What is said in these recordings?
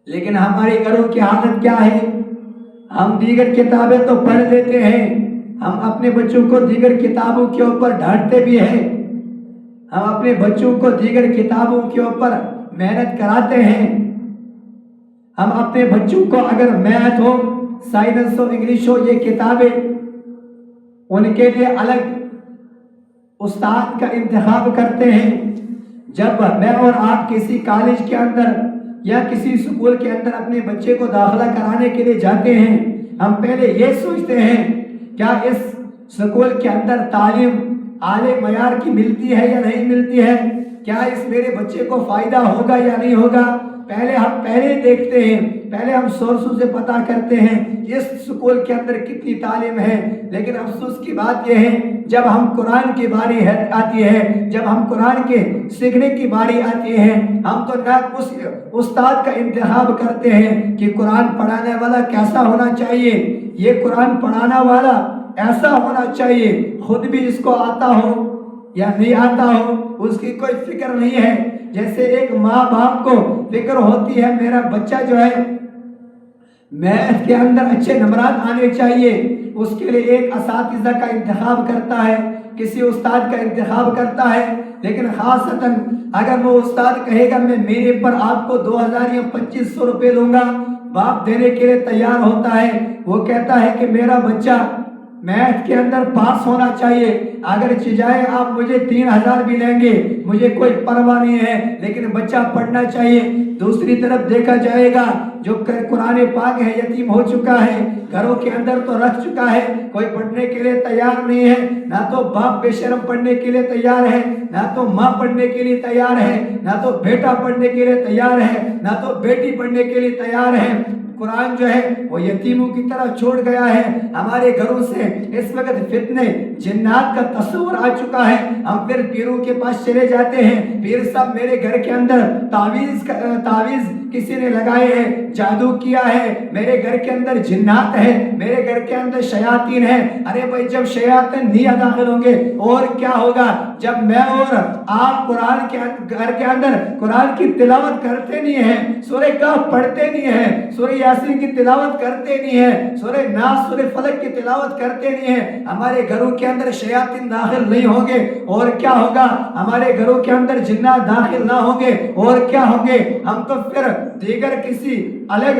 لیکن ہمارے گھروں کی حالت کیا ہے؟ ہم دیگر کتابیں تو پڑھ لیتے ہیں، ہم اپنے بچوں کو دیگر کتابوں کے اوپر ڈانٹتے بھی ہیں، ہم اپنے بچوں کو دیگر کتابوں کے اوپر محنت کراتے ہیں، ہم اپنے بچوں کو اگر میتھ ہو، سائنس ہو، انگلش ہو، یہ کتابیں ان کے لیے الگ استاد کا انتخاب کرتے ہیں۔ جب میں اور آپ کسی کالج کے اندر یا کسی سکول کے اندر اپنے بچے کو داخلہ کرانے کے لیے جاتے ہیں، ہم پہلے یہ سوچتے ہیں کیا اس سکول کے اندر تعلیم اعلی معیار کی ملتی ہے یا نہیں ملتی ہے، کیا اس میرے بچے کو فائدہ ہوگا یا نہیں ہوگا۔ پہلے دیکھتے ہیں، پہلے ہم سورسوں سے پتہ کرتے ہیں اس سکول کے اندر کتنی تعلیم ہے۔ لیکن افسوس کی بات یہ ہے، جب ہم قرآن کی باری آتی ہے، جب ہم قرآن کے سیکھنے کی باری آتی ہے، ہم تو نہ اس استاد کا انتخاب کرتے ہیں کہ قرآن پڑھانے والا کیسا ہونا چاہیے، یہ قرآن پڑھانا والا ایسا ہونا چاہیے، خود بھی اس کو آتا ہو یا نہیں آتا ہو، اس کی کوئی فکر نہیں ہے۔ جیسے ایک ماں باپ کو فکر ہوتی ہے میرا بچہ جو ہے میتھ کے اندر اچھے نمبرات آنے چاہیے، اس کے لیے ایک اساتذہ کا انتخاب کرتا ہے، کسی استاد کا انتخاب کرتا ہے۔ لیکن خاصتاً اگر وہ استاد کہے گا میں میرے پر آپ کو 2000 یا 2500 روپے لوں گا، باپ دینے کے لیے تیار ہوتا ہے۔ وہ کہتا ہے کہ میرا بچہ میتھ کے اندر پاس ہونا چاہیے، اگر چاہے آپ مجھے 3000 بھی لیں گے، مجھے کوئی پرواہ نہیں ہے، لیکن بچہ پڑھنا چاہیے۔ دوسری طرف دیکھا جائے گا جو قرآن پاک ہے یتیم ہو چکا ہے، گھروں کے اندر تو رکھ چکا ہے، کوئی پڑھنے کے لیے تیار نہیں ہے، نہ تو باپ بے شرم پڑھنے کے لیے تیار ہے، نہ تو ماں پڑھنے کے لیے تیار ہے، نہ تو بیٹا پڑھنے کے لیے تیار ہے، نہ تو بیٹی پڑھنے کے لیے تیار ہے۔ قرآن جو ہے وہ یتیموں کی طرح چھوڑ گیا ہے۔ ہمارے گھروں سے اس وقت فتنے جنات کا تصور آ چکا ہے، ہم پھر پیروں کے پاس چلے جاتے ہیں، پیر صاحب میرے گھر کے اندر تعویذ کسی نے لگائے ہیں، جادو کیا ہے، میرے گھر کے اندر جنات ہے، میرے گھر کے اندر شیاطین ہے۔ ارے بھائی جب شیاطین نہیں داخل ہوں گے اور کیا ہوگا؟ جب میں اور آپ قرآن کے گھر کے اندر قرآن کی تلاوت کرتے نہیں ہیں، سورہ کہف پڑھتے نہیں ہیں، سورہ یاسین کی تلاوت کرتے نہیں ہیں، سورہ ناس سورہ فلق کی تلاوت کرتے نہیں ہیں، ہمارے گھروں کے اندر شیاطین داخل نہیں ہوں گے اور کیا ہوگا؟ ہمارے گھروں کے اندر جنات داخل نہ ہوں گے اور کیا ہوں گے؟ ہم تو پھر دیگر کسی الگ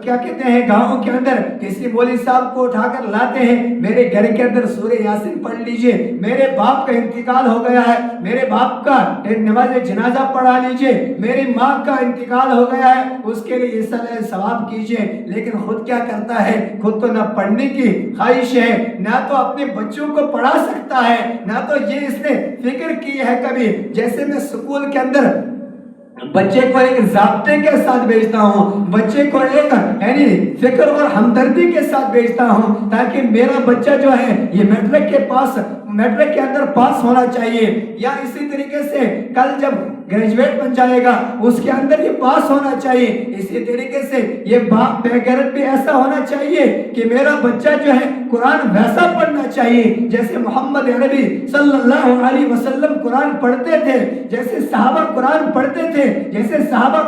کیا کہتے ہیں گاؤں کے اندر کسی مولوی صاحب کو اٹھا کر لاتے ہیں، میرے گھر کے اندر سورہ یاسین پڑھ لیجئے، میرے باپ کا انتقال ہو گیا ہے، میرے باپ کا نماز جنازہ پڑھا لیجئے، میری ماں کا انتقال ہو گیا ہے، اس کے لیے ثواب کیجئے۔ لیکن خود کیا کرتا ہے؟ خود تو نہ پڑھنے کی خواہش ہے، نہ تو اپنے بچوں کو پڑھا سکتا ہے، نہ تو یہ اس نے فکر کی ہے کبھی۔ جیسے میں سکول کے اندر بچے کو ایک ضابطے کے ساتھ بھیجتا ہوں، بچے کو ایک یعنی فکر اور ہمدردی کے ساتھ بھیجتا ہوں، تاکہ میرا بچہ جو ہے یہ میٹرک کے اندر پاس ہونا چاہیے، یا اسی طریقے سے کل جب گریجویٹ بن جائے گا اس کے اندر یہ پاس ہونا چاہیے۔ اسی طریقے سے یہ باپ بے غیرت بھی ایسا ہونا چاہیے کہ میرا بچہ جو ہے قرآن ویسا پڑھنا چاہیے جیسے محمد عربی صلی اللہ علیہ وسلم قرآن پڑھتے تھے، جیسے صحابہ قرآن پڑھتے تھے، جیسے صحابہ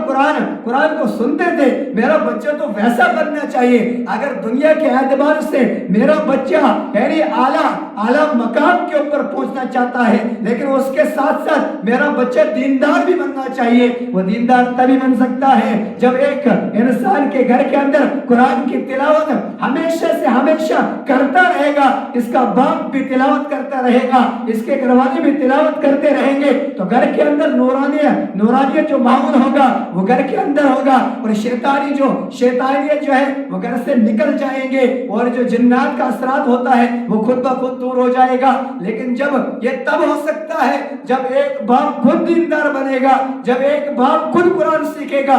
قرآن کو سنتے تھے، میرا بچہ تو ویسا بننا چاہیے۔ اگر دنیا کے اعتبار سے میرا بچہ یعنی اعلیٰ مقام کے اوپر پہنچنا چاہتا ہے، لیکن اس کے ساتھ ساتھ میرا بچہ دیندار بھی بننا چاہیے۔ وہ دیندار تبھی بن سکتا ہے جب ایک انسان کے گھر کے اندر قرآن کی تلاوت ہمیشہ سے ہمیشہ کرتا رہے گا، اس کا باپ بھی تلاوت کرتا رہے گا، اس کے گھر والے بھی تلاوت کرتے رہیں گے، تو گھر کے اندر نورانیت جو ماحول ہوگا وہ گھر کے اندر ہوگا، اور شیطانیت جو ہے وہ گھر سے نکل جائیں گے، اور جو جنات کا اثرات ہوتا ہے وہ خود بخود دور ہو جائے گا۔ لیکن جب یہ تب ہو سکتا ہے جب ایک باپ خود دیندار بنے گا، جب ایک باپ خود قرآن سیکھے گا۔